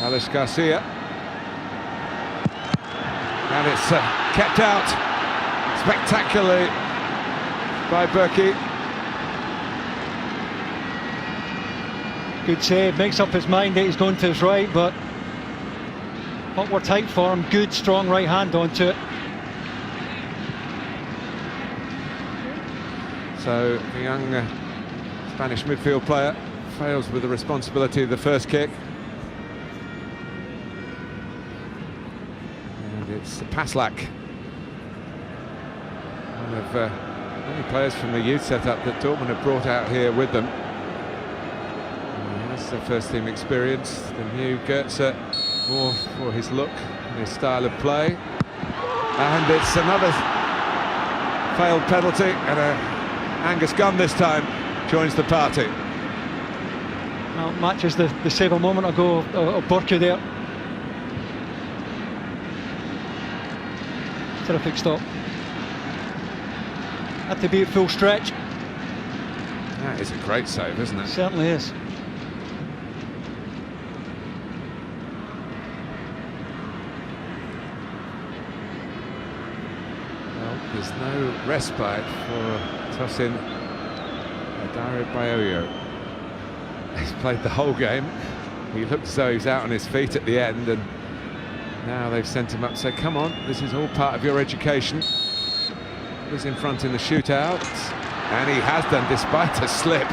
Alex Garcia. And it's kept out spectacularly by Berkey. Good save, makes up his mind that he's going to his right, but awkward tight for him. Good, strong right hand onto it. So the young Spanish midfield player fails with the responsibility of the first kick. And it's Paslak, one of many players from the youth setup that Dortmund have brought out here with them. That's the first team experience. The new Goetze, more for his look and his style of play. And it's another failed penalty, and Angus Gunn this time joins the party. Well, matches the save a moment ago of Borussia there. Terrific stop. Had to be at full stretch. That is a great save, isn't it? Certainly is. Well, there's no respite for Tosin Adarabioyo. He's played the whole game. He looked as though he was out on his feet at the end, and now they've sent him up. So come on, this is all part of your education. He's in front in the shootout, and he has done despite a slip.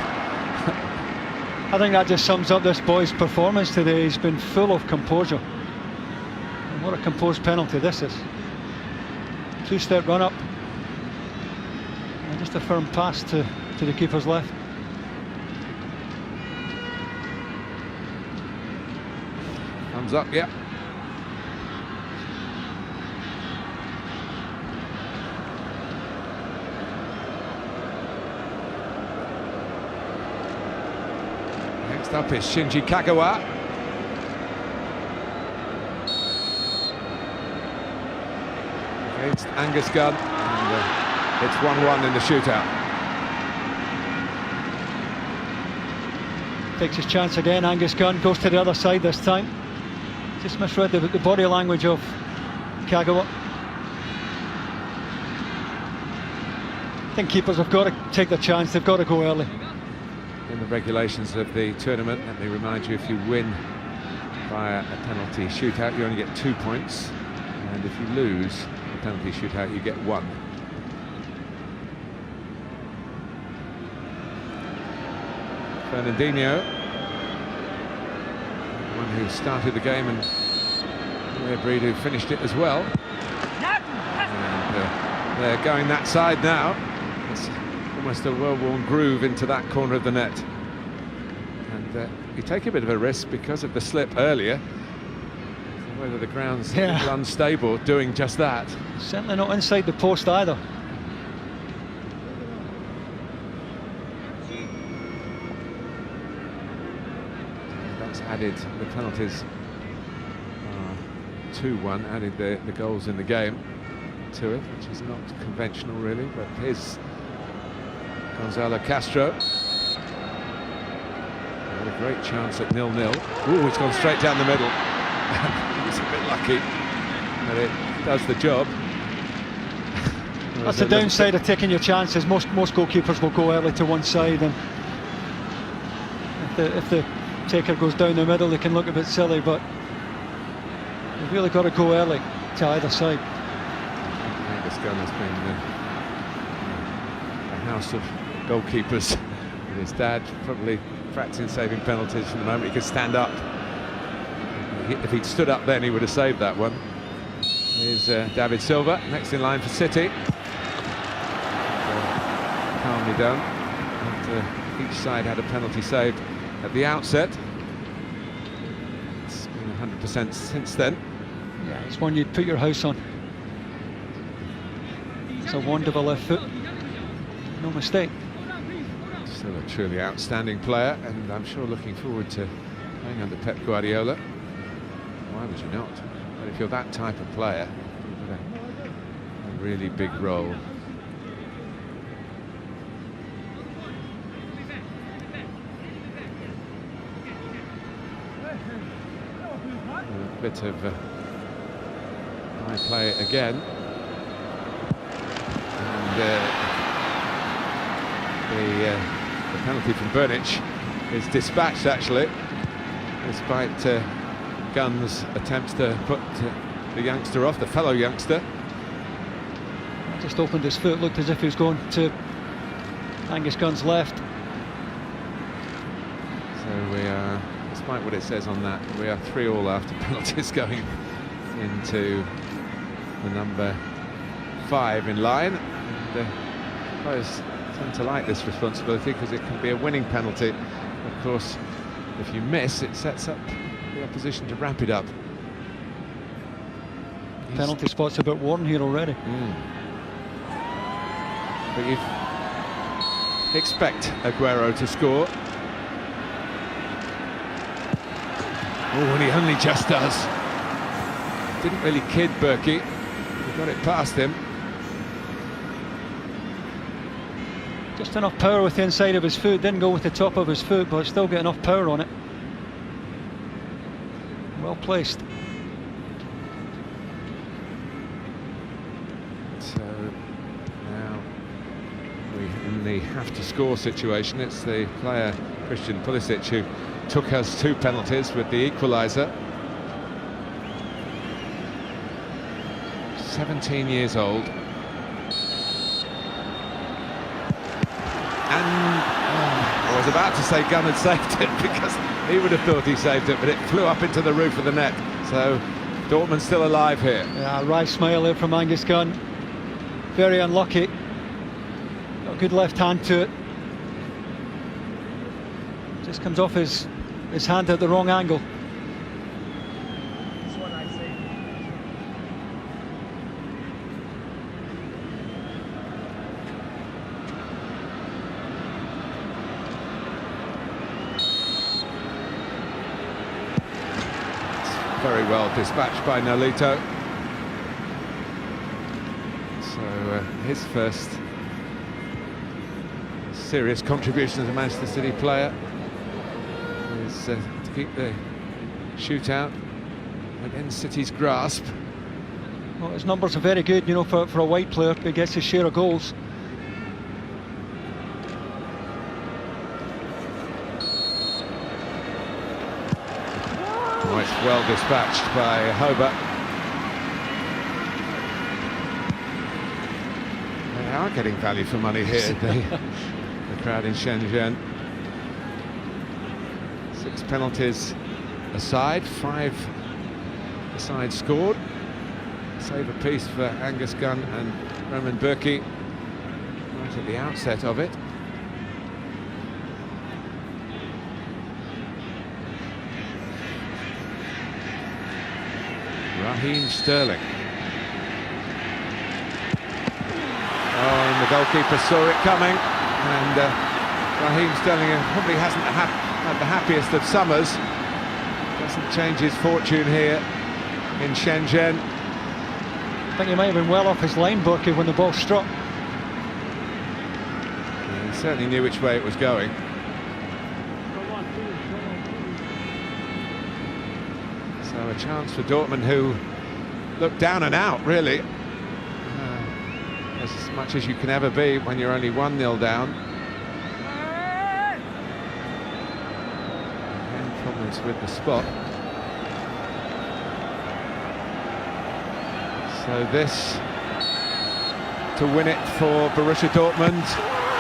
I think that just sums up this boy's performance today. He's been full of composure. And what a composed penalty this is. Two-step run up. And just a firm pass to the keeper's left. Thumbs up, yeah. Next up is Shinji Kagawa. Against Angus Gunn, and it's 1-1 in the shootout. Takes his chance again. Angus Gunn goes to the other side this time. Just misread the body language of Kagawa. I think keepers have got to take their chance. They've got to go early. In the regulations of the tournament, let me remind you, if you win via a penalty shootout, you only get 2 points, and if you lose a penalty shootout, you get 1. Fernandinho, one who started the game, and Breed who finished it as well. And they're going that side now. It's almost a well-worn groove into that corner of the net. And you take a bit of a risk because of the slip earlier. Whether the ground's a little unstable doing just that. Certainly not inside the post either. That's added the penalties. 2-1, added the goals in the game to it, which is not conventional really, but here's Gonzalo Castro. What a great chance at 0-0. Ooh, it's gone straight down the middle. He's a bit lucky, but it does the job. That's the downside of taking your chances. Most goalkeepers will go early to one side, and if the taker goes down the middle, they can look a bit silly, but you've really got to go early to either side. Angus Gunn has been a house of goalkeepers. And his dad probably practicing saving penalties from the moment he could stand up. If he'd stood up then, he would have saved that one. Here's David Silva, next in line for City. Calmly done. After each side had a penalty saved at the outset. It's been 100% since then. Yeah, it's one you'd put your house on. It's a wonderful left foot. No mistake. Still a truly outstanding player, and I'm sure looking forward to playing under Pep Guardiola. Why would you not? But if you're that type of player, you've got a really big role. bit of high play again. And the penalty from Burnic is dispatched, actually, despite Gunn's attempts to put the youngster off, the fellow youngster. Just opened his foot, looked as if he was going to Angus Gunn's left. So we are, despite what it says on that, we are 3-3 after penalties going into the number 5 in line. And players tend to like this responsibility because it can be a winning penalty. Of course, if you miss, it sets up the opposition to wrap it up. Penalty spot's a bit worn here already. But you expect Aguero to score. Oh, and he only just does. Didn't really kid Berkey. He got it past him. Just enough power with the inside of his foot. Didn't go with the top of his foot, but still get enough power on it. Well placed. So now we in the have to score situation. It's the player Christian Pulisic who took us 2 penalties with the equaliser. 17 years old. And I was about to say Gunn had saved it because he would have thought he saved it, but it flew up into the roof of the net. So Dortmund's still alive here. Yeah, right smile there from Angus Gunn. Very unlucky. Got a good left hand to it. Just comes off his hand at the wrong angle. Very well dispatched by Nolito. So his first serious contribution as a Manchester City player is to keep the shootout within City's grasp. Well, his numbers are very good, you know, for a white player. He gets his share of goals. Oh, it's well dispatched by Hobart. They are getting value for money here, the crowd in Shenzhen. 6 penalties aside, 5 aside scored. Save a piece for Angus Gunn and Roman Berkey right at the outset of it. Raheem Sterling. Oh, and the goalkeeper saw it coming, and Raheem Sterling probably hasn't had the happiest of summers. Doesn't change his fortune here in Shenzhen. I think he might have been well off his line, Berkey, when the ball struck. Yeah, he certainly knew which way it was going. So a chance for Dortmund, who look down and out, really. As much as you can ever be when you're only 1-0 down. And problems with the spot. So this to win it for Borussia Dortmund,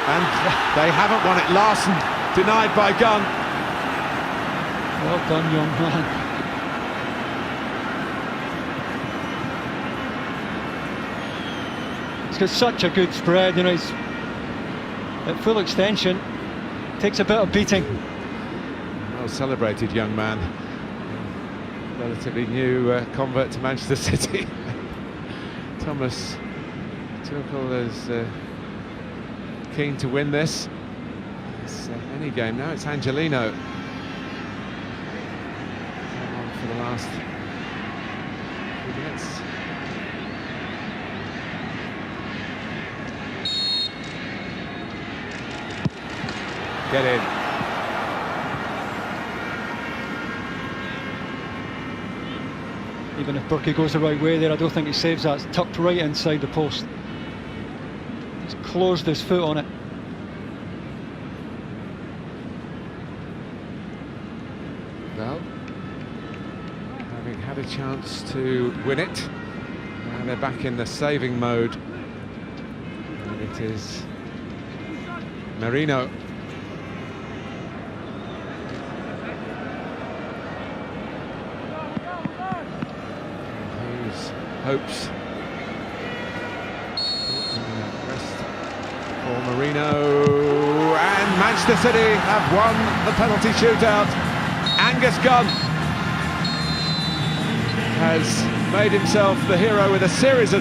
and they haven't won it. Larsen denied by Gunn. Well done, young man. He's got such a good spread, you know, he's at full extension, takes a bit of beating. Well celebrated young man, relatively new convert to Manchester City. Thomas Tuchel is keen to win this. It's any game now. It's Angelino on for the last few minutes. Get in. Even if Burke goes the right way there, I don't think he saves that. It's tucked right inside the post. He's closed his foot on it. Well, having had a chance to win it, now they're back in the saving mode. And it is Merino. Hopes rest for Merino, and Manchester City have won the penalty shootout. Angus Gunn has made himself the hero with a series of